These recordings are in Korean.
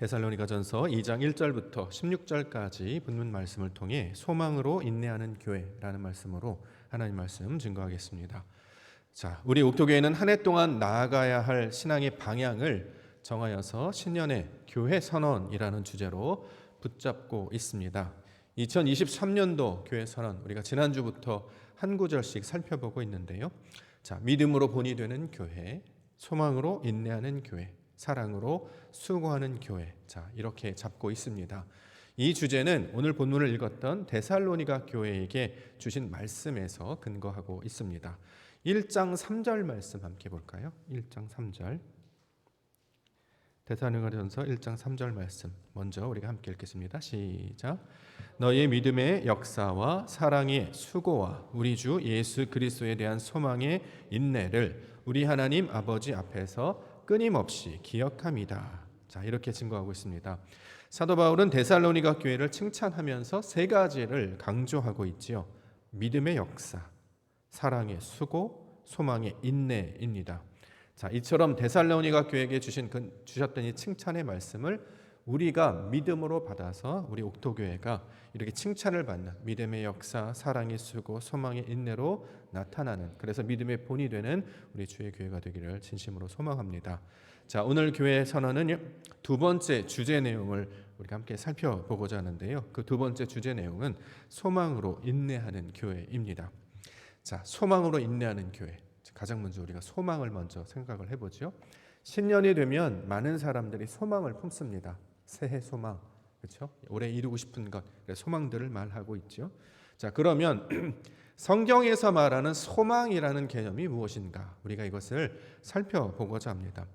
데살로니가전서 2장 1절부터 16절까지 본문 말씀을 통해 소망으로 인내하는 교회라는 말씀으로 하나님 말씀 증거하겠습니다. 자, 우리 옥토교회는 한 해 동안 나아가야 할 신앙의 방향을 정하여서 신년의 교회 선언이라는 주제로 붙잡고 있습니다. 2023년도 교회 선언, 우리가 지난주부터 한 구절씩 살펴보고 있는데요. 자, 믿음으로 본이 되는 교회, 소망으로 인내하는 교회, 사랑으로 수고하는 교회. 자, 이렇게 잡고 있습니다. 이 주제는 오늘 본문을 읽었던 데살로니가 교회에게 주신 말씀에서 근거하고 있습니다. 1장 3절 말씀 함께 볼까요? 1장 3절. 데살로니가전서 1장 3절 말씀 먼저 우리가 함께 읽겠습니다. 시작. 너희의 믿음의 역사와 사랑의 수고와 우리 주 예수 그리스도에 대한 소망의 인내를 우리 하나님 아버지 앞에서 끊임없이 기억합니다. 자, 이렇게 증거하고 있습니다. 사도 바울은 데살로니가 교회를 칭찬하면서 세 가지를 강조하고 있지요. 믿음의 역사, 사랑의 수고, 소망의 인내입니다. 자, 이처럼 데살로니가 교회에게 주셨던 이 칭찬의 말씀을 우리가 믿음으로 받아서 우리 옥토교회가 이렇게 칭찬을 받는 믿음의 역사, 사랑의 수고, 소망의 인내로 나타나는, 그래서 믿음의 본이 되는 우리 주의 교회가 되기를 진심으로 소망합니다. 자, 오늘 교회 선언은 두 번째 주제 내용을 우리가 함께 살펴보고자 하는데요. 그 두 번째 주제 내용은 소망으로 인내하는 교회입니다. 자, 소망으로 인내하는 교회. 가장 먼저 우리가 소망을 먼저 생각을 해보죠. 신년이 되면 많은 사람들이 소망을 품습니다. 새해 소망, 그렇죠? 올해 이루고 싶은 것, 소망들을 말하고 있죠. 자, 그러면 성경에서 말하는 소망이라는 개념이 무엇인가? 우리가 이것을 살펴보고자 합니다.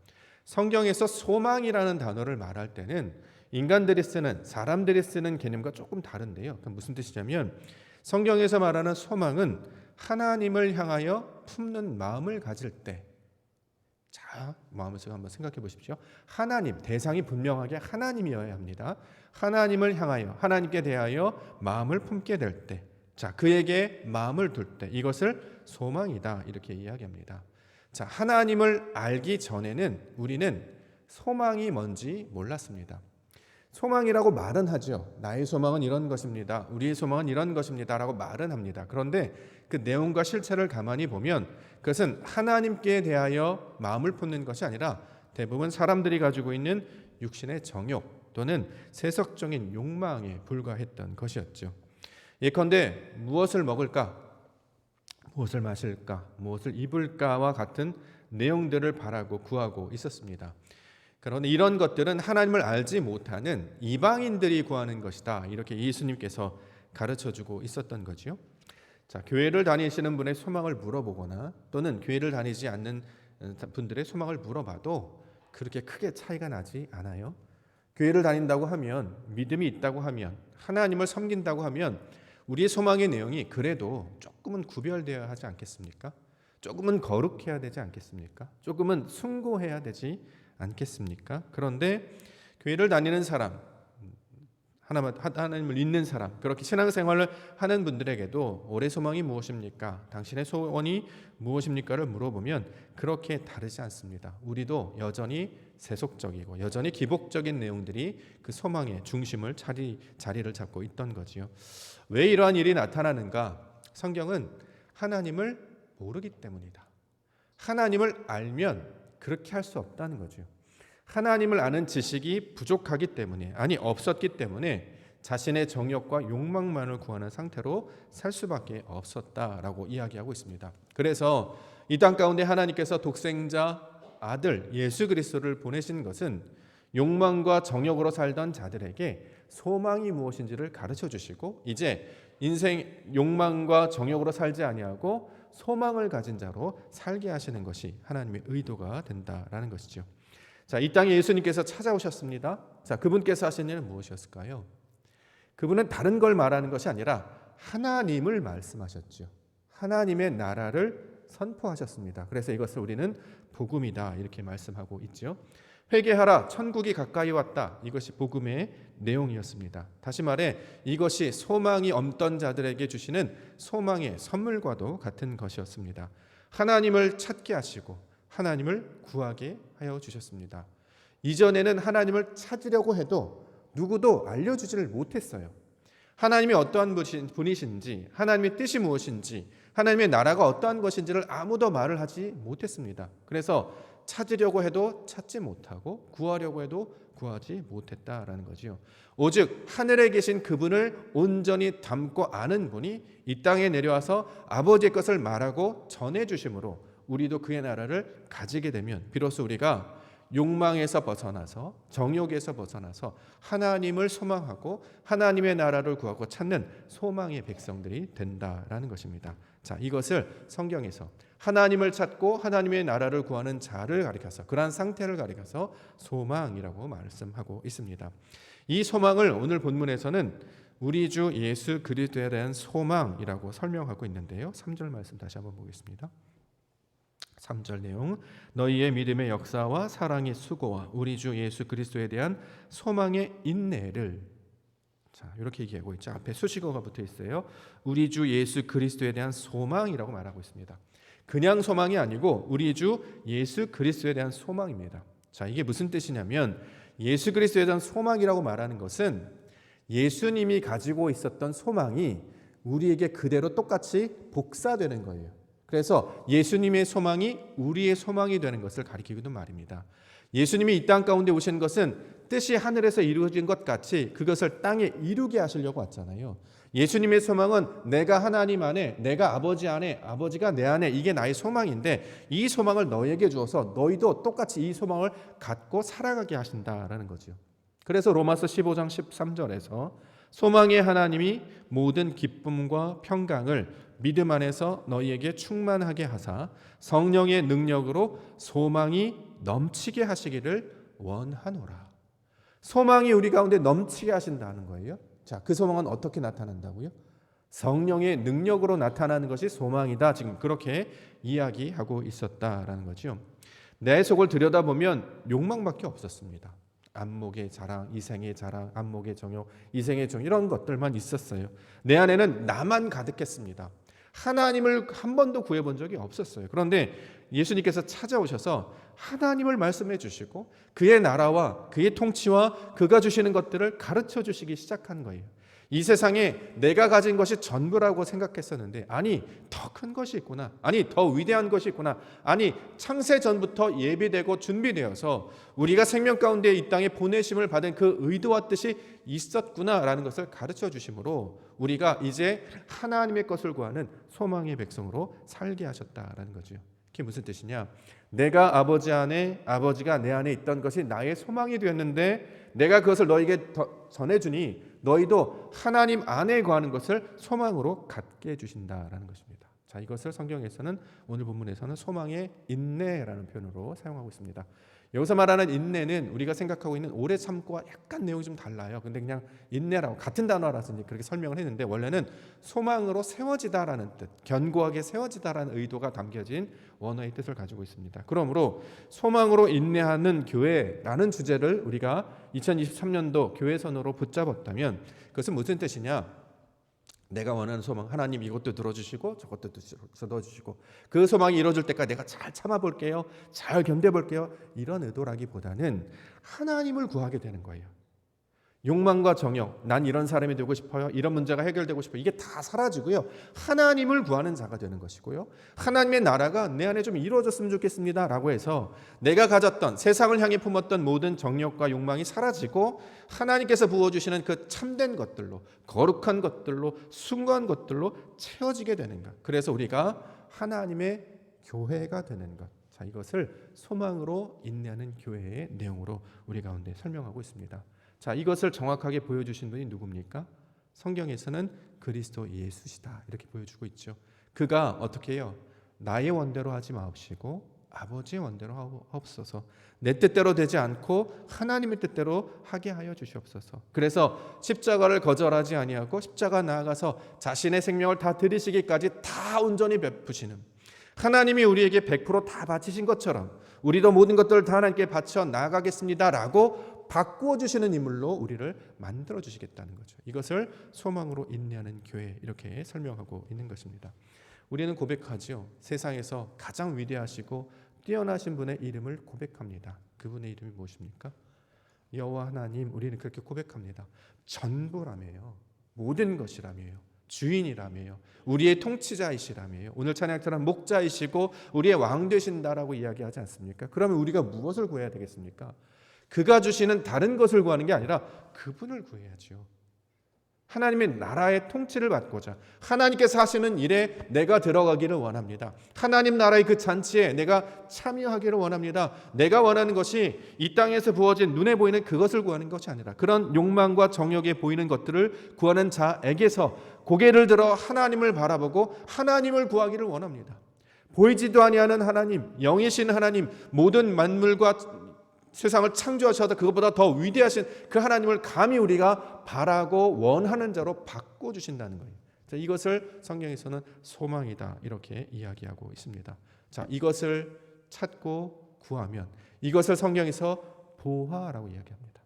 성경에서 소망이라는 단어를 말할 때는 인간들이 쓰는, 사람들이 쓰는 개념과 조금 다른데요. 그럼 무슨 뜻이냐면 성경에서 말하는 소망은 하나님을 향하여 품는 마음을 가질 때, 자, 마음에서 한번 생각해 보십시오. 하나님, 대상이 분명하게 하나님이어야 합니다. 하나님을 향하여, 하나님께 대하여 마음을 품게 될 때, 자, 그에게 마음을 둘 때, 이것을 소망이다, 이렇게 이야기합니다. 자, 하나님을 알기 전에는 우리는 소망이 뭔지 몰랐습니다. 소망이라고 말은 하죠. 나의 소망은 이런 것입니다. 우리의 소망은 이런 것입니다. 라고 말은 합니다. 그런데 그 내용과 실체를 가만히 보면 그것은 하나님께 대하여 마음을 품는 것이 아니라 대부분 사람들이 가지고 있는 육신의 정욕 또는 세속적인 욕망에 불과했던 것이었죠. 예컨대 무엇을 먹을까? 무엇을 마실까? 무엇을 입을까와 같은 내용들을 바라고 구하고 있었습니다. 그런데 이런 것들은 하나님을 알지 못하는 이방인들이 구하는 것이다, 이렇게 예수님께서 가르쳐주고 있었던 거죠. 자, 교회를 다니시는 분의 소망을 물어보거나 또는 교회를 다니지 않는 분들의 소망을 물어봐도 그렇게 크게 차이가 나지 않아요. 교회를 다닌다고 하면, 믿음이 있다고 하면, 하나님을 섬긴다고 하면 우리의 소망의 내용이 그래도 조금은 구별되어야 하지 않겠습니까? 조금은 거룩해야 되지 않겠습니까? 조금은 숭고해야 되지 않겠습니까? 그런데 교회를 다니는 사람, 하나님을 믿는 사람, 그렇게 신앙생활을 하는 분들에게도 올해 소망이 무엇입니까? 당신의 소원이 무엇입니까를 물어보면 그렇게 다르지 않습니다. 우리도 여전히 세속적이고 여전히 기복적인 내용들이 그 소망의 중심을 자리를 잡고 있던 거지요. 왜 이러한 일이 나타나는가? 성경은 하나님을 모르기 때문이다. 하나님을 알면 그렇게 할 수 없다는 거죠. 하나님을 아는 지식이 부족하기 때문에, 아니 없었기 때문에 자신의 정욕과 욕망만을 구하는 상태로 살 수밖에 없었다라고 이야기하고 있습니다. 그래서 이 땅 가운데 하나님께서 독생자 아들 예수 그리스도를 보내신 것은 욕망과 정욕으로 살던 자들에게 소망이 무엇인지를 가르쳐 주시고, 이제 인생 욕망과 정욕으로 살지 아니하고 소망을 가진 자로 살게 하시는 것이 하나님의 의도가 된다라는 것이죠. 자, 이 땅에 예수님께서 찾아오셨습니다. 자, 그분께서 하신 일은 무엇이었을까요? 그분은 다른 걸 말하는 것이 아니라 하나님을 말씀하셨죠. 하나님의 나라를 선포하셨습니다. 그래서 이것을 우리는 복음이다, 이렇게 말씀하고 있죠. 회개하라, 천국이 가까이 왔다. 이것이 복음의 내용이었습니다. 다시 말해 이것이 소망이 없던 자들에게 주시는 소망의 선물과도 같은 것이었습니다. 하나님을 찾게 하시고 하나님을 구하게 하여 주셨습니다. 이전에는 하나님을 찾으려고 해도 누구도 알려주지를 못했어요. 하나님이 어떠한 분이신지, 하나님의 뜻이 무엇인지, 하나님의 나라가 어떠한 것인지를 아무도 말을 하지 못했습니다. 그래서 찾으려고 해도 찾지 못하고 구하려고 해도 구하지 못했다라는 거지요. 오직 하늘에 계신 그분을 온전히 닮고 아는 분이 이 땅에 내려와서 아버지의 것을 말하고 전해주심으로 우리도 그의 나라를 가지게 되면 비로소 우리가 욕망에서 벗어나서 정욕에서 벗어나서 하나님을 소망하고 하나님의 나라를 구하고 찾는 소망의 백성들이 된다라는 것입니다. 자, 이것을 성경에서 하나님을 찾고 하나님의 나라를 구하는 자를 가리켜서 그러한 상태를 가리켜서 소망이라고 말씀하고 있습니다. 이 소망을 오늘 본문에서는 우리 주 예수 그리스도에 대한 소망이라고 설명하고 있는데요. 3절 말씀 다시 한번 보겠습니다. 3절 내용, 너희의 믿음의 역사와 사랑의 수고와 우리 주 예수 그리스도에 대한 소망의 인내를, 자, 이렇게 얘기하고 있죠. 앞에 수식어가 붙어 있어요. 우리 주 예수 그리스도에 대한 소망이라고 말하고 있습니다. 그냥 소망이 아니고 우리 주 예수 그리스도에 대한 소망입니다. 자, 이게 무슨 뜻이냐면 예수 그리스도에 대한 소망이라고 말하는 것은 예수님이 가지고 있었던 소망이 우리에게 그대로 똑같이 복사되는 거예요. 그래서 예수님의 소망이 우리의 소망이 되는 것을 가리키기도 말입니다. 예수님이 이 땅 가운데 오신 것은 뜻이 하늘에서 이루어진 것 같이 그것을 땅에 이루게 하시려고 왔잖아요. 예수님의 소망은 내가 하나님 안에, 내가 아버지 안에, 아버지가 내 안에, 이게 나의 소망인데 이 소망을 너에게 주어서 너희도 똑같이 이 소망을 갖고 살아가게 하신다라는 거죠. 그래서 로마서 15장 13절에서 소망의 하나님이 모든 기쁨과 평강을 믿음 안에서 너희에게 충만하게 하사 성령의 능력으로 소망이 넘치게 하시기를 원하노라. 소망이 우리 가운데 넘치게 하신다는 거예요. 자, 그 소망은 어떻게 나타난다고요? 성령의 능력으로 나타나는 것이 소망이다. 지금 그렇게 이야기하고 있었다라는 거죠. 내 속을 들여다보면 욕망밖에 없었습니다. 안목의 자랑, 이생의 자랑, 안목의 정욕, 이생의 정, 이런 것들만 있었어요. 내 안에는 나만 가득했습니다. 하나님을 한 번도 구해본 적이 없었어요. 그런데 예수님께서 찾아오셔서 하나님을 말씀해 주시고 그의 나라와 그의 통치와 그가 주시는 것들을 가르쳐 주시기 시작한 거예요. 이 세상에 내가 가진 것이 전부라고 생각했었는데 아니 더 큰 것이 있구나, 아니 더 위대한 것이 있구나, 아니 창세 전부터 예비되고 준비되어서 우리가 생명 가운데 이 땅에 보내심을 받은 그 의도와 뜻이 있었구나라는 것을 가르쳐 주심으로 우리가 이제 하나님의 것을 구하는 소망의 백성으로 살게 하셨다라는 거죠. 그게 무슨 뜻이냐? 내가 아버지 안에, 아버지가 내 안에 있던 것이 나의 소망이 되었는데 내가 그것을 너에게 전해주니 너희도 하나님 안에 거하는 것을 소망으로 갖게 해주신다라는 것입니다. 자, 이것을 성경에서는 오늘 본문에서는 소망의 인내라는 표현으로 사용하고 있습니다. 여기서 말하는 인내는 우리가 생각하고 있는 오래 참고와 약간 내용이 좀 달라요. 근데 그냥 인내라고 같은 단어라서 그렇게 설명을 했는데 원래는 소망으로 세워지다라는 뜻, 견고하게 세워지다라는 의도가 담겨진 원어의 뜻을 가지고 있습니다. 그러므로 소망으로 인내하는 교회라는 주제를 우리가 2023년도 교회 선으로 붙잡았다면 그것은 무슨 뜻이냐? 내가 원하는 소망, 하나님 이것도 들어주시고 저것도 넣어주시고 그 소망이 이루어질 때까지 내가 잘 참아볼게요, 잘 견뎌볼게요, 이런 의도라기보다는 하나님을 구하게 되는 거예요. 욕망과 정욕, 난 이런 사람이 되고 싶어요, 이런 문제가 해결되고 싶어요, 이게 다 사라지고요, 하나님을 구하는 자가 되는 것이고요, 하나님의 나라가 내 안에 좀 이루어졌으면 좋겠습니다 라고 해서 내가 가졌던 세상을 향해 품었던 모든 정욕과 욕망이 사라지고 하나님께서 부어주시는 그 참된 것들로, 거룩한 것들로, 숭고한 것들로 채워지게 되는 것, 그래서 우리가 하나님의 교회가 되는 것, 자, 이것을 소망으로 인내하는 교회의 내용으로 우리 가운데 설명하고 있습니다. 자, 이것을 정확하게 보여주신 분이 누굽니까? 성경에서는 그리스도 예수시다 이렇게 보여주고 있죠. 그가 어떻게 해요? 나의 원대로 하지 마옵시고 아버지의 원대로 하옵소서. 내 뜻대로 되지 않고 하나님의 뜻대로 하게 하여 주시옵소서. 그래서 십자가를 거절하지 아니하고 십자가 나아가서 자신의 생명을 다 드리시기까지 다 온전히 베푸시는, 하나님이 우리에게 100% 다 바치신 것처럼 우리도 모든 것들을 다 하나님께 바쳐 나아가겠습니다라고 바꾸어 주시는 인물로 우리를 만들어 주시겠다는 거죠. 이것을 소망으로 인내하는 교회, 이렇게 설명하고 있는 것입니다. 우리는 고백하지요. 세상에서 가장 위대하시고 뛰어나신 분의 이름을 고백합니다. 그분의 이름이 무엇입니까? 여호와 하나님, 우리는 그렇게 고백합니다. 전부라며요. 모든 것이라며요. 주인이라며요. 우리의 통치자이시라며요. 오늘 찬양처럼 목자이시고 우리의 왕 되신다라고 이야기하지 않습니까? 그러면 우리가 무엇을 구해야 되겠습니까? 그가 주시는 다른 것을 구하는 게 아니라 그분을 구해야죠. 하나님의 나라의 통치를 받고자 하나님께서 하시는 일에 내가 들어가기를 원합니다. 하나님 나라의 그 잔치에 내가 참여하기를 원합니다. 내가 원하는 것이 이 땅에서 부어진 눈에 보이는 그것을 구하는 것이 아니라 그런 욕망과 정욕에 보이는 것들을 구하는 자에게서 고개를 들어 하나님을 바라보고 하나님을 구하기를 원합니다. 보이지도 아니하는 하나님, 영이신 하나님, 모든 만물과 세상을 창조하셔서 그것보다 더 위대하신 그 하나님을 감히 우리가 바라고 원하는 자로 바꿔주신다는 거예요. 자, 이것을 성경에서는 소망이다 이렇게 이야기하고 있습니다. 자, 이것을 찾고 구하면 이것을 성경에서 보화라고 이야기합니다.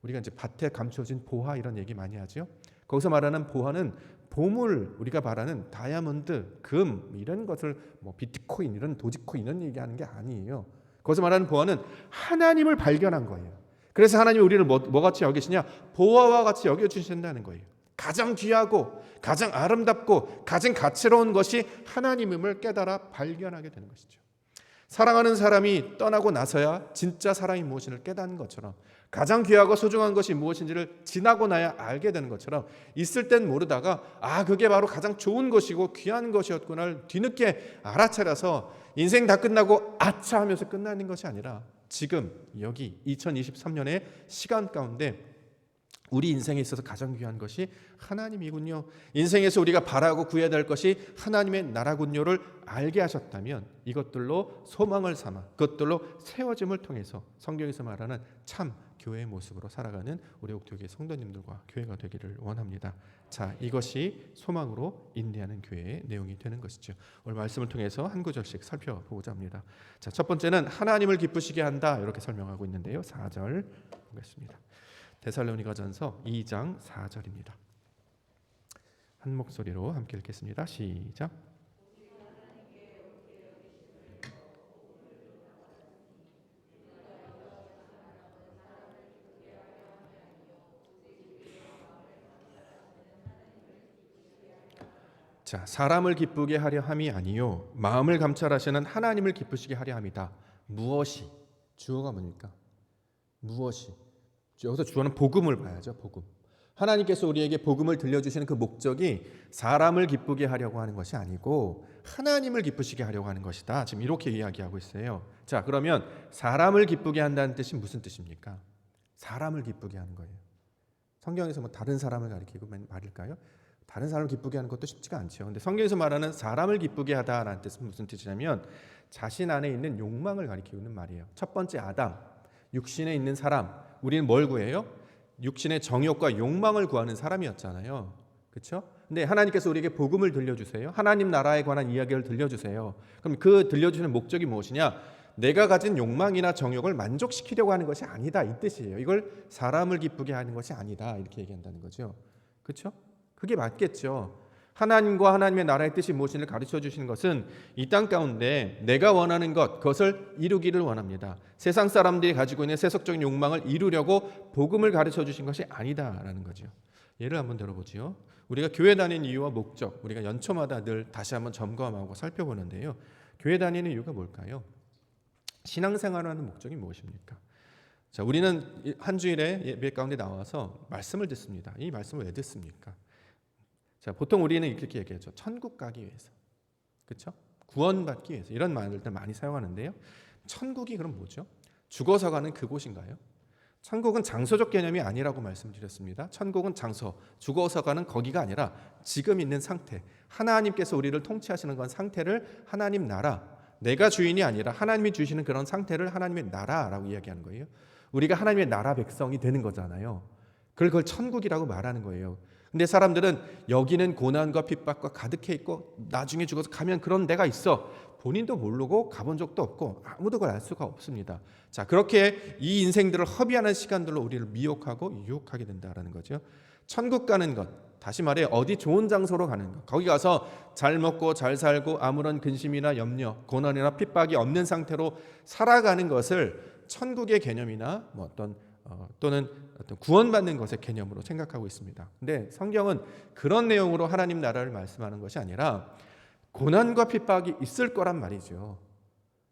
우리가 이제 밭에 감춰진 보화 이런 얘기 많이 하죠. 거기서 말하는 보화는 보물, 우리가 말하는 다이아몬드, 금 이런 것을 뭐 비트코인 이런 도지코인 이런 얘기하는 게 아니에요. 거기서 말하는 보화는 하나님을 발견한 거예요. 그래서 하나님이 우리를 뭐같이 여기시냐? 보화와 같이 여겨주신다는 거예요. 가장 귀하고 가장 아름답고 가장 가치로운 것이 하나님임을 깨달아 발견하게 되는 것이죠. 사랑하는 사람이 떠나고 나서야 진짜 사랑이 무엇인지를 깨닫는 것처럼 가장 귀하고 소중한 것이 무엇인지를 지나고 나야 알게 되는 것처럼 있을 땐 모르다가 그게 바로 가장 좋은 것이고 귀한 것이었구나를 뒤늦게 알아차려서 인생 다 끝나고 아차 하면서 끝나는 것이 아니라 지금 여기 2023년의 시간 가운데 우리 인생에 있어서 가장 귀한 것이 하나님이군요. 인생에서 우리가 바라고 구해야 될 것이 하나님의 나라군요를 알게 하셨다면 이것들로 소망을 삼아 그것들로 세워짐을 통해서 성경에서 말하는 참 교회의 모습으로 살아가는 우리 옥토교회 성도님들과 교회가 되기를 원합니다. 자, 이것이 소망으로 인내하는 교회의 내용이 되는 것이죠. 오늘 말씀을 통해서 한 구절씩 살펴보고자 합니다. 자, 첫 번째는 하나님을 기쁘시게 한다 이렇게 설명하고 있는데요. 4절 보겠습니다. 데살로니가전서 2장 4절입니다. 한 목소리로 함께 읽겠습니다. 시작. 자, 사람을 기쁘게 하려 함이 아니요 마음을 감찰하시는 하나님을 기쁘시게 하려 함이다. 무엇이? 주어가 뭡니까? 무엇이? 여기서 주어는 복음을 봐야죠. 복음. 하나님께서 우리에게 복음을 들려주시는 그 목적이 사람을 기쁘게 하려고 하는 것이 아니고 하나님을 기쁘시게 하려고 하는 것이다. 지금 이렇게 이야기하고 있어요. 자, 그러면 사람을 기쁘게 한다는 뜻이 무슨 뜻입니까? 사람을 기쁘게 하는 거예요. 성경에서 뭐 다른 사람을 가리키고 말일까요? 다른 사람을 기쁘게 하는 것도 쉽지가 않죠. 근데 성경에서 말하는 사람을 기쁘게 하다라는 뜻은 무슨 뜻이냐면 자신 안에 있는 욕망을 가리키고 있는 말이에요. 첫 번째 아담, 육신에 있는 사람. 우리는 뭘 구해요? 육신의 정욕과 욕망을 구하는 사람이었잖아요. 그렇죠? 근데 하나님께서 우리에게 복음을 들려주세요. 하나님 나라에 관한 이야기를 들려주세요. 그럼 그 들려주시는 목적이 무엇이냐? 내가 가진 욕망이나 정욕을 만족시키려고 하는 것이 아니다 이 뜻이에요. 이걸 사람을 기쁘게 하는 것이 아니다 이렇게 얘기한다는 거죠. 그렇죠? 그게 맞겠죠. 하나님과 하나님의 나라의 뜻이 무엇인지를 가르쳐 주시는 것은 이 땅 가운데 내가 원하는 것, 그것을 이루기를 원합니다. 세상 사람들이 가지고 있는 세속적인 욕망을 이루려고 복음을 가르쳐 주신 것이 아니다라는 거죠. 예를 한번 들어보지요. 우리가 교회 다니는 이유와 목적, 우리가 연초마다 늘 다시 한번 점검하고 살펴보는데요. 교회 다니는 이유가 뭘까요? 신앙생활을 하는 목적이 무엇입니까? 자, 우리는 한 주일에 예배 가운데 나와서 말씀을 듣습니다. 이 말씀을 왜 듣습니까? 자, 보통 우리는 이렇게 얘기하죠. 천국 가기 위해서. 그렇죠? 구원받기 위해서. 이런 말들 많이 사용하는데요. 천국이 그럼 뭐죠? 죽어서 가는 그곳인가요? 천국은 장소적 개념이 아니라고 말씀드렸습니다. 천국은 장소, 죽어서 가는 거기가 아니라 지금 있는 상태. 하나님께서 우리를 통치하시는 건 상태를 하나님 나라, 내가 주인이 아니라 하나님이 주시는 그런 상태를 하나님의 나라라고 이야기하는 거예요. 우리가 하나님의 나라 백성이 되는 거잖아요. 그걸 천국이라고 말하는 거예요. 근데 사람들은 여기는 고난과 핍박과 가득해 있고 나중에 죽어서 가면 그런 데가 있어. 본인도 모르고 가본 적도 없고 아무도 그걸 알 수가 없습니다. 자, 그렇게 이 인생들을 허비하는 시간들로 우리를 미혹하고 유혹하게 된다라는 거죠. 천국 가는 것, 다시 말해 어디 좋은 장소로 가는 것. 거기 가서 잘 먹고 잘 살고 아무런 근심이나 염려, 고난이나 핍박이 없는 상태로 살아가는 것을 천국의 개념이나 뭐 또는 어떤 구원받는 것의 개념으로 생각하고 있습니다. 근데 성경은 그런 내용으로 하나님 나라를 말씀하는 것이 아니라 고난과 핍박이 있을 거란 말이죠.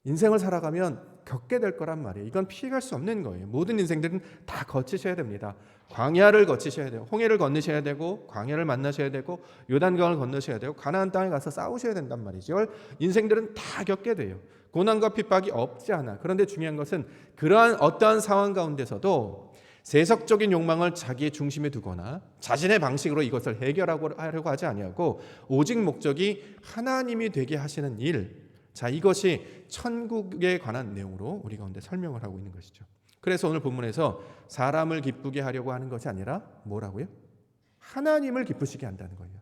인생을 살아가면 겪게 될 거란 말이에요. 이건 피해갈 수 없는 거예요. 모든 인생들은 다 거치셔야 됩니다. 광야를 거치셔야 돼요. 홍해를 건너셔야 되고, 광야를 만나셔야 되고, 요단강을 건너셔야 되고, 가나안 땅에 가서 싸우셔야 된단 말이죠. 인생들은 다 겪게 돼요. 고난과 핍박이 없지 않아. 그런데 중요한 것은 그러한 어떠한 상황 가운데서도 세속적인 욕망을 자기의 중심에 두거나 자신의 방식으로 이것을 해결하려고 하지 아니하고, 오직 목적이 하나님이 되게 하시는 일, 자, 이것이 천국에 관한 내용으로 우리 가운데 설명을 하고 있는 것이죠. 그래서 오늘 본문에서 사람을 기쁘게 하려고 하는 것이 아니라 뭐라고요? 하나님을 기쁘시게 한다는 거예요.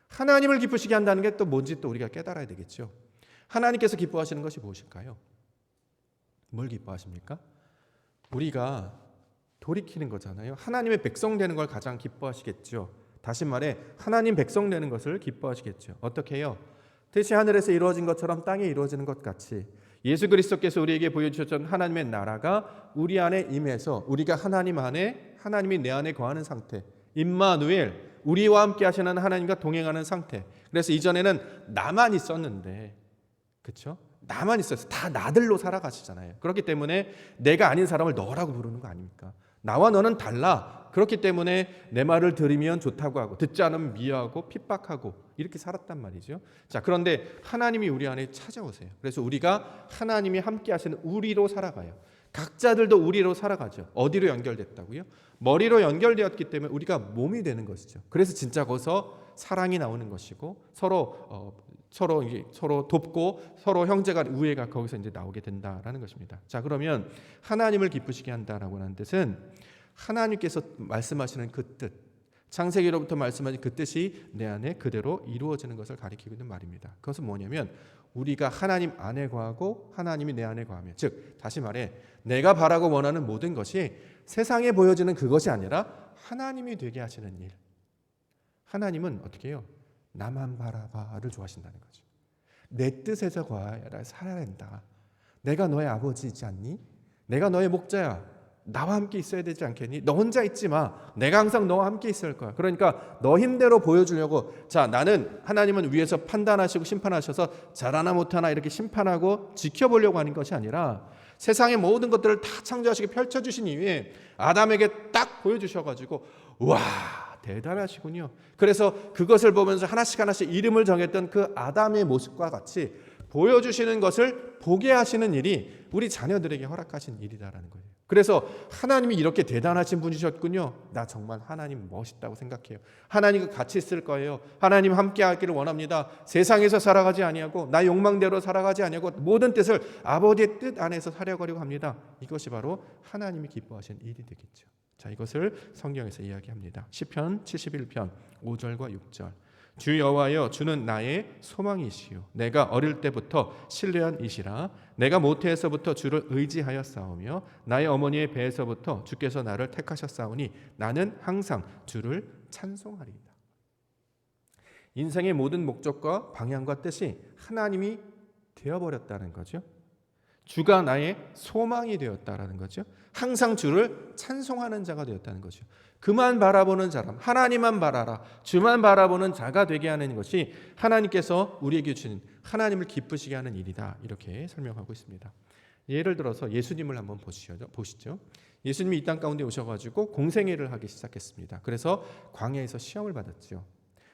하나님을 기쁘시게 한다는 게 또 뭔지 또 우리가 깨달아야 되겠죠. 하나님께서 기뻐하시는 것이 무엇일까요? 뭘 기뻐하십니까? 우리가 돌이키는 거잖아요. 하나님의 백성 되는 걸 가장 기뻐하시겠죠. 다시 말해 하나님 백성 되는 것을 기뻐하시겠죠. 어떻게 해요? 뜻이 하늘에서 이루어진 것처럼 땅에 이루어지는 것 같이 예수 그리스도께서 우리에게 보여주셨던 하나님의 나라가 우리 안에 임해서 우리가 하나님 안에, 하나님이 내 안에 거하는 상태, 임마누엘, 우리와 함께 하시는 하나님과 동행하는 상태. 그래서 이전에는 나만 있었는데, 그렇죠? 나만 있었어요. 다 나들로 살아가시잖아요. 그렇기 때문에 내가 아닌 사람을 너라고 부르는 거 아닙니까? 나와 너는 달라. 그렇기 때문에 내 말을 들으면 좋다고 하고 듣지 않으면 미워하고 핍박하고 이렇게 살았단 말이죠. 자, 그런데 하나님이 우리 안에 찾아오세요. 그래서 우리가 하나님이 함께 하시는 우리로 살아가요. 각자들도 우리로 살아가죠. 어디로 연결됐다고요? 머리로 연결되었기 때문에 우리가 몸이 되는 것이죠. 그래서 진짜 거기서 사랑이 나오는 것이고 서로 돕고 서로 형제가 우애가 거기서 이제 나오게 된다라는 것입니다. 자, 그러면 하나님을 기쁘시게 한다라고 하는 뜻은 하나님께서 말씀하시는 그 뜻, 창세기로부터 말씀하신 그 뜻이 내 안에 그대로 이루어지는 것을 가리키고 있는 말입니다. 그것은 뭐냐면 우리가 하나님 안에 거하고 하나님이 내 안에 거하며, 즉 다시 말해 내가 바라고 원하는 모든 것이 세상에 보여지는 그것이 아니라 하나님이 되게 하시는 일. 하나님은 어떻게 해요? 나만 바라봐를 좋아하신다는 거죠. 내 뜻에서 살아야 된다. 내가 너의 아버지이지 않니? 내가 너의 목자야. 나와 함께 있어야 되지 않겠니? 너 혼자 있지 마. 내가 항상 너와 함께 있을 거야. 그러니까 너 힘대로 보여주려고, 자, 나는 하나님은 위에서 판단하시고 심판하셔서 잘하나 못하나 이렇게 심판하고 지켜보려고 하는 것이 아니라 세상의 모든 것들을 다 창조하시고 펼쳐주신 이후에 아담에게 딱 보여주셔가지고 와, 대단하시군요. 그래서 그것을 보면서 하나씩 이름을 정했던 그 아담의 모습과 같이 보여주시는 것을 보게 하시는 일이 우리 자녀들에게 허락하신 일이다라는 거예요. 그래서 하나님이 이렇게 대단하신 분이셨군요. 나 정말 하나님 멋있다고 생각해요. 하나님과 같이 있을 거예요. 하나님 함께 하기를 원합니다. 세상에서 살아가지 아니하고 나 욕망대로 살아가지 아니하고 모든 뜻을 아버지의 뜻 안에서 살아가려고 합니다. 이것이 바로 하나님이 기뻐하신 일이 되겠죠. 자, 이것을 성경에서 이야기합니다. 시편 71편 5절과 6절. 주 여호와여, 주는 나의 소망이시요 내가 어릴 때부터 신뢰한 이시라. 내가 모태에서부터 주를 의지하였사오며 나의 어머니의 배에서부터 주께서 나를 택하셨사오니 나는 항상 주를 찬송하리이다. 인생의 모든 목적과 방향과 뜻이 하나님이 되어버렸다는 거죠. 주가 나의 소망이 되었다라는 거죠. 항상 주를 찬송하는 자가 되었다는 거죠. 그만 바라보는 사람, 하나님만 바라라, 주만 바라보는 자가 되게 하는 것이 하나님께서 우리에게 주신 하나님을 기쁘시게 하는 일이다, 이렇게 설명하고 있습니다. 예를 들어서 예수님을 한번 보시죠. 예수님이 이 땅 가운데 오셔가지고 공생애를 하기 시작했습니다. 그래서 광야에서 시험을 받았죠.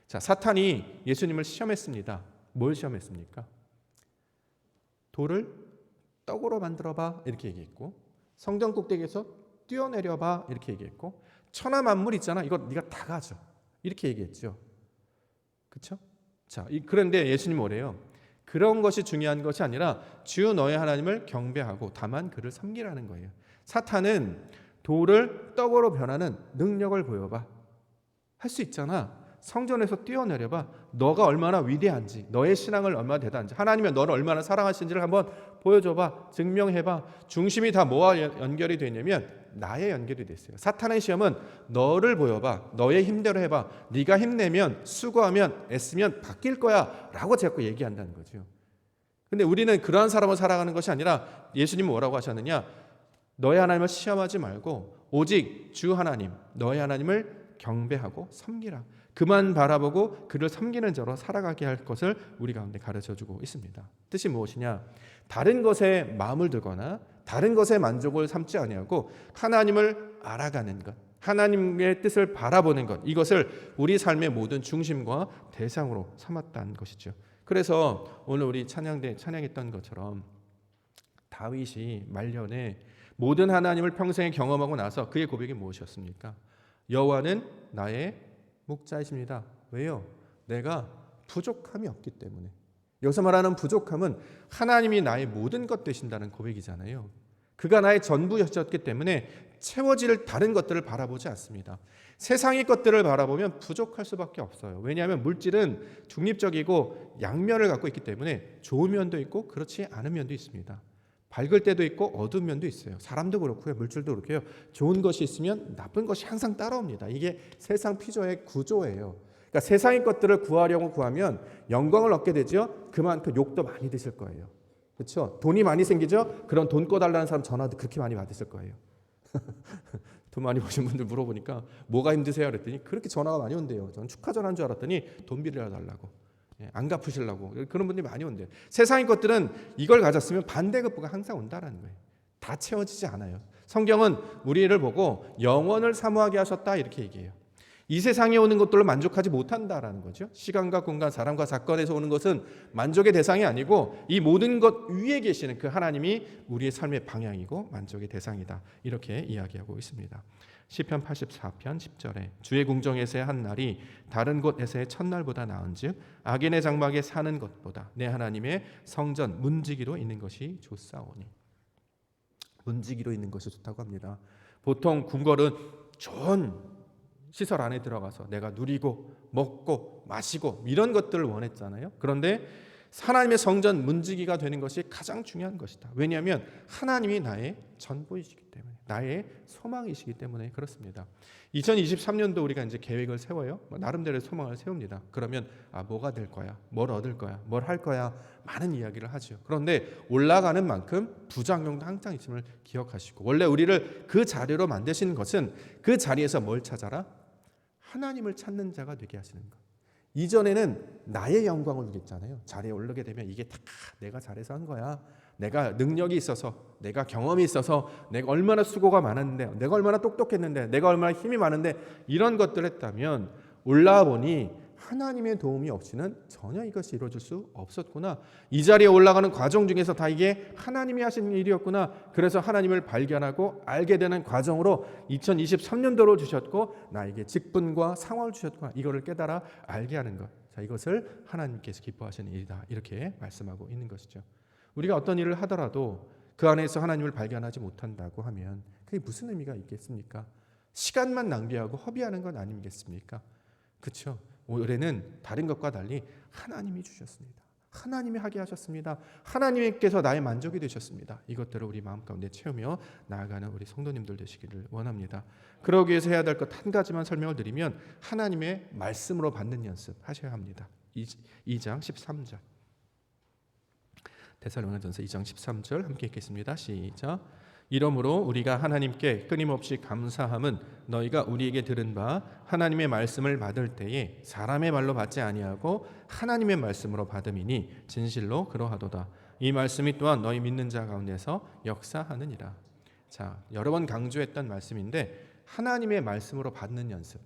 자, 사탄이 예수님을 시험했습니다. 뭘 시험했습니까? 돌을 떡으로 만들어봐 이렇게 얘기했고, 성전 꼭대기에서 뛰어내려봐 이렇게 얘기했고, 천하 만물 있잖아, 이거 네가 다 가져 이렇게 얘기했죠. 그렇죠? 자, 그런데 예수님 뭐래요? 그런 것이 중요한 것이 아니라 주 너의 하나님을 경배하고 다만 그를 섬기라는 거예요. 사탄은 돌을 떡으로 변하는 능력을 보여봐. 할 수 있잖아. 성전에서 뛰어내려봐. 너가 얼마나 위대한지, 너의 신앙을 얼마나 대단한지, 하나님이 너를 얼마나 사랑하시는지를 한번 보여줘봐. 증명해봐. 중심이 다 뭐와 연결이 되냐면 나에 연결이 됐어요. 사탄의 시험은 너를 보여봐. 너의 힘대로 해봐. 네가 힘내면, 수고하면, 애쓰면 바뀔 거야 라고 자꾸 얘기한다는 거죠. 근데 우리는 그러한 사람을 살아가는 것이 아니라 예수님은 뭐라고 하셨느냐? 너의 하나님을 시험하지 말고 오직 주 하나님, 너의 하나님을 경배하고 섬기라. 그만 바라보고 그를 섬기는 자로 살아가게 할 것을 우리 가운데 가르쳐주고 있습니다. 뜻이 무엇이냐? 다른 것에 마음을 두거나 다른 것에 만족을 삼지 아니하고 하나님을 알아가는 것, 하나님의 뜻을 바라보는 것, 이것을 우리 삶의 모든 중심과 대상으로 삼았다는 것이죠. 그래서 오늘 우리 찬양했던 것처럼 다윗이 말년에 모든 하나님을 평생에 경험하고 나서 그의 고백이 무엇이었습니까? 여호와는 나의 목자이십니다. 왜요? 내가 부족함이 없기 때문에. 여기서 말하는 부족함은 하나님이 나의 모든 것 되신다는 고백이잖아요. 그가 나의 전부였기 때문에 채워질 다른 것들을 바라보지 않습니다. 세상의 것들을 바라보면 부족할 수밖에 없어요. 왜냐하면 물질은 중립적이고 양면을 갖고 있기 때문에 좋은 면도 있고 그렇지 않은 면도 있습니다. 밝을 때도 있고 어두운 면도 있어요. 사람도 그렇고요. 물질도 그렇고요. 좋은 것이 있으면 나쁜 것이 항상 따라옵니다. 이게 세상 피조의 구조예요. 그러니까 세상의 것들을 구하려고 구하면 영광을 얻게 되죠. 그만큼 욕도 많이 드실 거예요. 그렇죠? 돈이 많이 생기죠. 그런 돈 꺼달라는 사람 전화도 그렇게 많이 받으실 거예요. 돈 많이 버신 분들 물어보니까 뭐가 힘드세요? 그랬더니 그렇게 전화가 많이 온대요. 저는 축하 전화인 줄 알았더니 돈 빌려달라고. 안 갚으시려고. 그런 분들이 많이 온대요. 세상의 것들은 이걸 가졌으면 반대급부가 항상 온다라는 거예요. 다 채워지지 않아요. 성경은 우리를 보고 영원을 사모하게 하셨다 이렇게 얘기해요. 이 세상에 오는 것들로 만족하지 못한다라는 거죠. 시간과 공간, 사람과 사건에서 오는 것은 만족의 대상이 아니고 이 모든 것 위에 계시는 그 하나님이 우리의 삶의 방향이고 만족의 대상이다. 이렇게 이야기하고 있습니다. 시편 84편 10절에 주의 궁정에서의 한 날이 다른 곳에서의 첫날보다 나은즉 악인의 장막에 사는 것보다 내 하나님의 성전 문지기로 있는 것이 좋사오니. 문지기로 있는 것이 좋다고 합니다. 보통 궁궐은 좋은 시설 안에 들어가서 내가 누리고 먹고 마시고 이런 것들을 원했잖아요. 그런데 하나님의 성전 문지기가 되는 것이 가장 중요한 것이다. 왜냐하면 하나님이 나의 전부이시기 때문에, 나의 소망이시기 때문에 그렇습니다. 2023년도 우리가 이제 계획을 세워요. 나름대로의 소망을 세웁니다. 그러면 뭐가 될 거야? 뭘 얻을 거야? 뭘 할 거야? 많은 이야기를 하죠. 그런데 올라가는 만큼 부작용도 항상 있음을 기억하시고, 원래 우리를 그 자리로 만드신 것은 그 자리에서 뭘 찾아라? 하나님을 찾는 자가 되게 하시는 것. 이전에는 나의 영광을 누렸잖아요. 자리에 오르게 되면 이게 다 내가 잘해서 한 거야. 내가 능력이 있어서, 내가 경험이 있어서, 내가 얼마나 수고가 많았는데, 내가 얼마나 똑똑했는데, 내가 얼마나 힘이 많은데 이런 것들을 했다면 올라와 보니 하나님의 도움이 없이는 전혀 이것이 이루어질 수 없었구나. 이 자리에 올라가는 과정 중에서 다 이게 하나님이 하신 일이었구나. 그래서 하나님을 발견하고 알게 되는 과정으로 2023년도로 주셨고 나에게 직분과 상황을 주셨구나. 이거를 깨달아 알게 하는 것. 자, 이것을 하나님께서 기뻐하시는 일이다. 이렇게 말씀하고 있는 것이죠. 우리가 어떤 일을 하더라도 그 안에서 하나님을 발견하지 못한다고 하면 그게 무슨 의미가 있겠습니까? 시간만 낭비하고 허비하는 건 아니겠습니까? 그렇죠? 올해는 다른 것과 달리 하나님이 주셨습니다. 하나님이 하게 하셨습니다. 하나님께서 나의 만족이 되셨습니다. 이것들을 우리 마음 가운데 채우며 나아가는 우리 성도님들 되시기를 원합니다. 그러기 위해서 해야 될 것 한 가지만 설명을 드리면 하나님의 말씀으로 받는 연습 하셔야 합니다. 2장 13절 데살로니가전서 2장 13절 함께 읽겠습니다. 시작. 이러므로 우리가 하나님께 끊임없이 감사함은 너희가 우리에게 들은 바 하나님의 말씀을 받을 때에 사람의 말로 받지 아니하고 하나님의 말씀으로 받음이니 진실로 그러하도다. 이 말씀이 또한 너희 믿는 자 가운데서 역사하느니라. 자, 여러 번 강조했던 말씀인데 하나님의 말씀으로 받는 연습.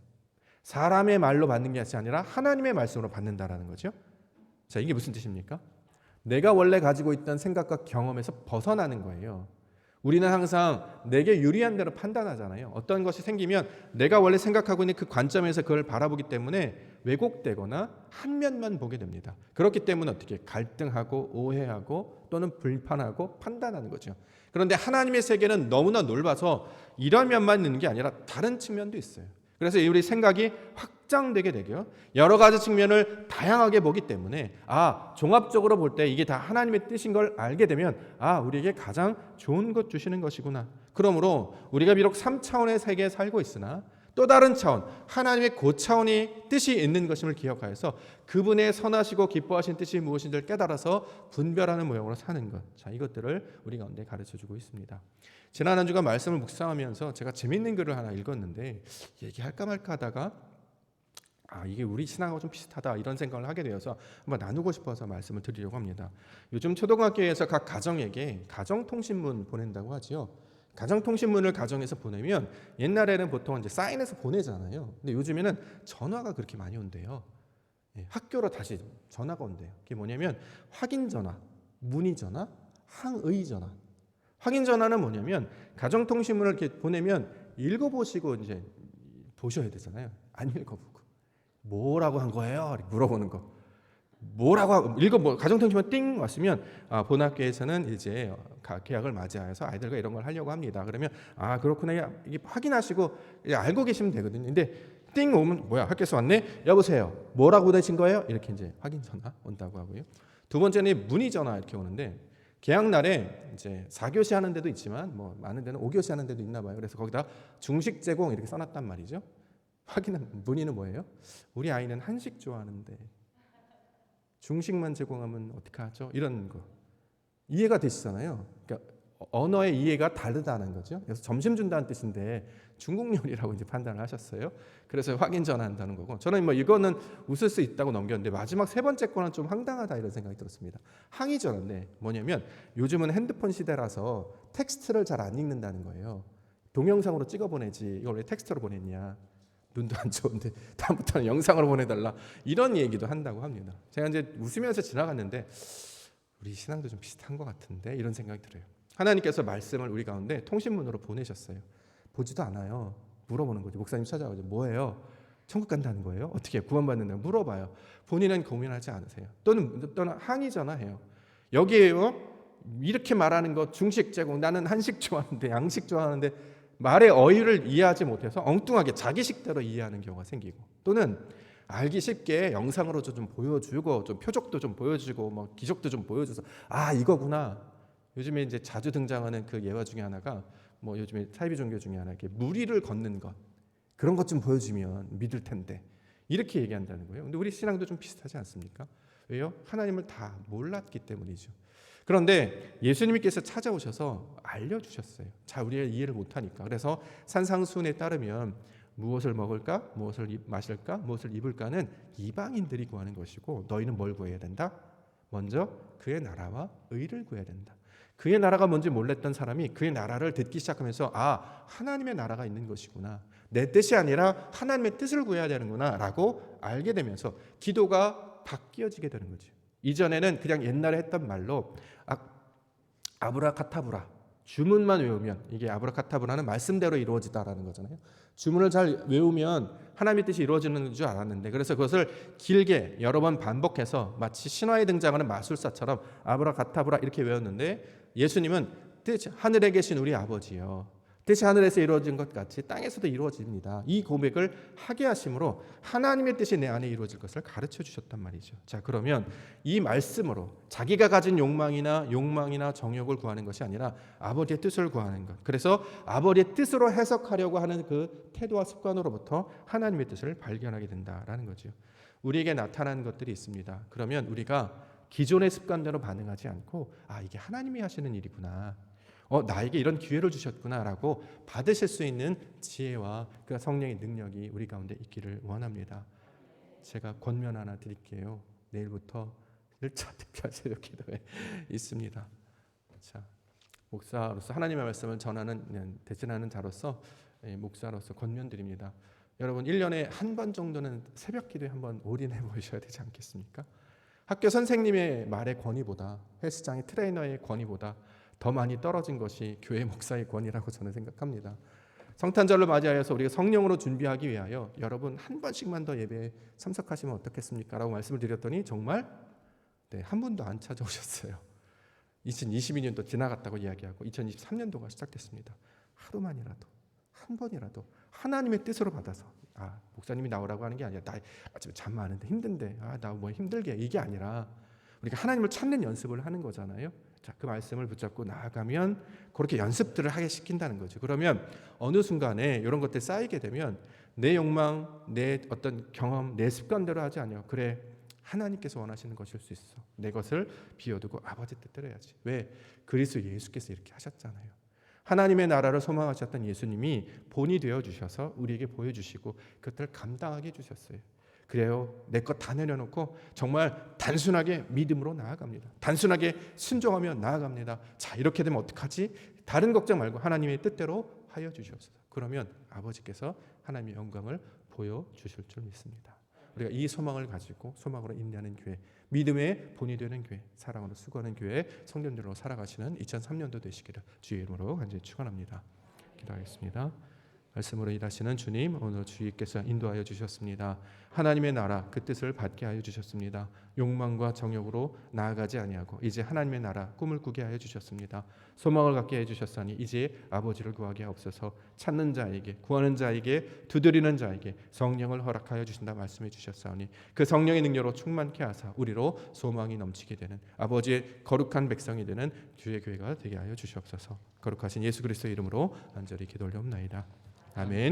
사람의 말로 받는 것이 아니라 하나님의 말씀으로 받는다라는 거죠. 자, 이게 무슨 뜻입니까? 내가 원래 가지고 있던 생각과 경험에서 벗어나는 거예요. 우리는 항상 내게 유리한 대로 판단하잖아요. 어떤 것이 생기면 내가 원래 생각하고 있는 그 관점에서 그걸 바라보기 때문에 왜곡되거나 한 면만 보게 됩니다. 그렇기 때문에 어떻게 갈등하고 오해하고 또는 불판하고 판단하는 거죠. 그런데 하나님의 세계는 너무나 넓어서 이런 면만 있는 게 아니라 다른 측면도 있어요. 그래서 우리 생각이 확장되게 되고요. 여러 가지 측면을 다양하게 보기 때문에 종합적으로 볼 때 이게 다 하나님의 뜻인 걸 알게 되면 우리에게 가장 좋은 것 주시는 것이구나. 그러므로 우리가 비록 3차원의 세계에 살고 있으나 또 다른 차원, 하나님의 고차원의 뜻이 있는 것임을 기억하여서 그분의 선하시고 기뻐하신 뜻이 무엇인지를 깨달아서 분별하는 모형으로 사는 것. 자, 이것들을 우리 가운데 가르쳐주고 있습니다. 지난 한 주간 말씀을 묵상하면서 제가 재밌는 글을 하나 읽었는데 얘기할까 말까 하다가 이게 우리 신앙하고 좀 비슷하다 이런 생각을 하게 되어서 한번 나누고 싶어서 말씀을 드리려고 합니다. 요즘 초등학교에서 각 가정에게 가정통신문 보낸다고 하지요. 가정통신문을 가정에서 보내면 옛날에는 보통 이제 사인해서 보내잖아요. 근데 요즘에는 전화가 그렇게 많이 온대요. 학교로 다시 전화가 온대요. 그게 뭐냐면 확인 전화, 문의 전화, 항의 전화. 확인 전화는 뭐냐면 가정통신문을 이렇게 보내면 읽어보시고 이제 보셔야 되잖아요. 안 읽어보고 뭐라고 한 거예요? 물어보는 거. 뭐라고 가정통신문 띵 왔으면 본학교에서는 이제 계약을 맞이해서 아이들과 이런 걸 하려고 합니다. 그러면 그렇구나 이게 확인하시고 알고 계시면 되거든요. 근데 띵 오면 뭐야 학교에서 왔네? 여보세요. 뭐라고 보내신 거예요? 이렇게 이제 확인 전화 온다고 하고요. 두 번째는 문의 전화 이렇게 오는데 계약 날에 이제 4교시 하는 데도 있지만 뭐 많은 데는 5교시 하는 데도 있나 봐요. 그래서 거기다 중식 제공 이렇게 써놨단 말이죠. 문의는 뭐예요? 우리 아이는 한식 좋아하는데 중식만 제공하면 어떡하죠? 이런 거 이해가 되시잖아요. 그러니까 언어의 이해가 다르다는 거죠. 그래서 점심 준다는 뜻인데 중국 요리라고 이제 판단을 하셨어요. 그래서 확인 전화한다는 거고 저는 뭐 이거는 웃을 수 있다고 넘겼는데 마지막 세 번째 거는 좀 황당하다 이런 생각이 들었습니다. 항의 전화인데 뭐냐면 요즘은 핸드폰 시대라서 텍스트를 잘 안 읽는다는 거예요. 동영상으로 찍어 보내지 이걸 왜 텍스트로 보냈냐. 눈도 안 좋은데 다음부터는 영상으로 보내달라 이런 얘기도 한다고 합니다. 제가 이제 웃으면서 지나갔는데 우리 신앙도 좀 비슷한 것 같은데 이런 생각이 들어요. 하나님께서 말씀을 우리 가운데 통신문으로 보내셨어요. 보지도 않아요. 물어보는 거죠. 목사님 찾아가죠. 뭐예요? 천국 간다는 거예요? 어떻게 구원받는다고 물어봐요. 본인은 고민하지 않으세요. 또는 항의 전화해요. 여기에요. 이렇게 말하는 거 중식 제공 나는 한식 좋아하는데 양식 좋아하는데 말의 어휘를 이해하지 못해서 엉뚱하게 자기 식대로 이해하는 경우가 생기고 또는 알기 쉽게 영상으로 좀 보여주고 좀 표적도 좀 보여주고 뭐 기적도 좀 보여줘서 이거구나. 요즘에 이제 자주 등장하는 그 예화 중에 하나가 뭐 요즘에 사이비 종교 중에 하나 이렇게 무리를 걷는 것 그런 것 좀 보여주면 믿을 텐데 이렇게 얘기한다는 거예요. 근데 우리 신앙도 좀 비슷하지 않습니까? 왜요? 하나님을 다 몰랐기 때문이죠. 그런데 예수님께서 찾아오셔서 알려주셨어요. 자, 우리가 이해를 못하니까. 그래서 산상수훈에 따르면 무엇을 먹을까? 무엇을 마실까? 무엇을 입을까는 이방인들이 구하는 것이고 너희는 뭘 구해야 된다? 먼저 그의 나라와 의를 구해야 된다. 그의 나라가 뭔지 몰랐던 사람이 그의 나라를 듣기 시작하면서 하나님의 나라가 있는 것이구나. 내 뜻이 아니라 하나님의 뜻을 구해야 되는구나 라고 알게 되면서 기도가 바뀌어지게 되는 거죠. 이전에는 그냥 옛날에 했던 말로 아브라카타브라 주문만 외우면 이게 아브라카타브라는 말씀대로 이루어지다라는 거잖아요. 주문을 잘 외우면 하나님의 뜻이 이루어지는 줄 알았는데 그래서 그것을 길게 여러 번 반복해서 마치 신화에 등장하는 마술사처럼 아브라카타브라 이렇게 외웠는데 예수님은 하늘에 계신 우리 아버지요. 뜻이 하늘에서 이루어진 것 같이 땅에서도 이루어집니다. 이 고백을 하게 하심으로 하나님의 뜻이 내 안에 이루어질 것을 가르쳐 주셨단 말이죠. 자, 그러면 이 말씀으로 자기가 가진 욕망이나 정욕을 구하는 것이 아니라 아버지의 뜻을 구하는 것. 그래서 아버지의 뜻으로 해석하려고 하는 그 태도와 습관으로부터 하나님의 뜻을 발견하게 된다라는 거죠. 우리에게 나타나는 것들이 있습니다. 그러면 우리가 기존의 습관대로 반응하지 않고 이게 하나님이 하시는 일이구나. 나에게 이런 기회를 주셨구나라고 받으실 수 있는 지혜와 그 성령의 능력이 우리 가운데 있기를 원합니다. 제가 권면 하나 드릴게요. 내일부터 1차 특별 새벽 기도회 있습니다. 자, 목사로서 하나님의 말씀을 전하는 대신하는 자로서 목사로서 권면 드립니다. 여러분 1년에 한 번 정도는 새벽 기도에 한번 올인해 보셔야 되지 않겠습니까? 학교 선생님의 말의 권위보다 헬스장의 트레이너의 권위보다 더 많이 떨어진 것이 교회 목사의 권위라고 저는 생각합니다. 성탄절을 맞이하여서 우리가 성령으로 준비하기 위하여 여러분 한 번씩만 더 예배에 참석하시면 어떻겠습니까? 라고 말씀을 드렸더니 정말 한 분도 안 찾아오셨어요. 2022년도 지나갔다고 이야기하고 2023년도가 시작됐습니다. 하루만이라도 한 번이라도 하나님의 뜻으로 받아서 목사님이 나오라고 하는 게 아니라 나 아침에 잠 많은데 힘든데 나 뭐 힘들게 이게 아니라 우리가 하나님을 찾는 연습을 하는 거잖아요. 자, 그 말씀을 붙잡고 나아가면 그렇게 연습들을 하게 시킨다는 거죠. 그러면 어느 순간에 이런 것들 쌓이게 되면 내 욕망, 내 어떤 경험, 내 습관대로 하지 않아요. 그래, 하나님께서 원하시는 것일 수 있어. 내 것을 비워두고 아버지 뜻대로 해야지. 왜? 그리스도 예수께서 이렇게 하셨잖아요. 하나님의 나라를 소망하셨던 예수님이 본이 되어 주셔서 우리에게 보여주시고 그것들을 감당하게 해주셨어요. 그래요. 내 것 다 내려놓고 정말 단순하게 믿음으로 나아갑니다. 단순하게 순종하며 나아갑니다. 자, 이렇게 되면 어떡하지? 다른 걱정 말고 하나님의 뜻대로 하여 주시옵소서. 그러면 아버지께서 하나님의 영광을 보여주실 줄 믿습니다. 우리가 이 소망을 가지고 소망으로 인내하는 교회, 믿음의 본이 되는 교회, 사랑으로 수고하는 교회, 성도들로 살아가시는 2003년도 되시기를 주의 이름으로 간절히 축원합니다. 기도하겠습니다. 말씀으로 일하시는 주님, 오늘 주님께서 인도하여 주셨습니다. 하나님의 나라 그 뜻을 받게 하여 주셨습니다. 욕망과 정욕으로 나아가지 아니하고 이제 하나님의 나라 꿈을 꾸게 하여 주셨습니다. 소망을 갖게 해 주셨으니 이제 아버지를 구하게 하옵소서. 찾는 자에게, 구하는 자에게, 두드리는 자에게 성령을 허락하여 주신다 말씀해 주셨사오니 그 성령의 능력으로 충만케 하사 우리로 소망이 넘치게 되는 아버지의 거룩한 백성이 되는 주의 교회가 되게 하여 주시옵소서. 거룩하신 예수 그리스도의 이름으로 간절히 기도 올려옵나이다. 아멘.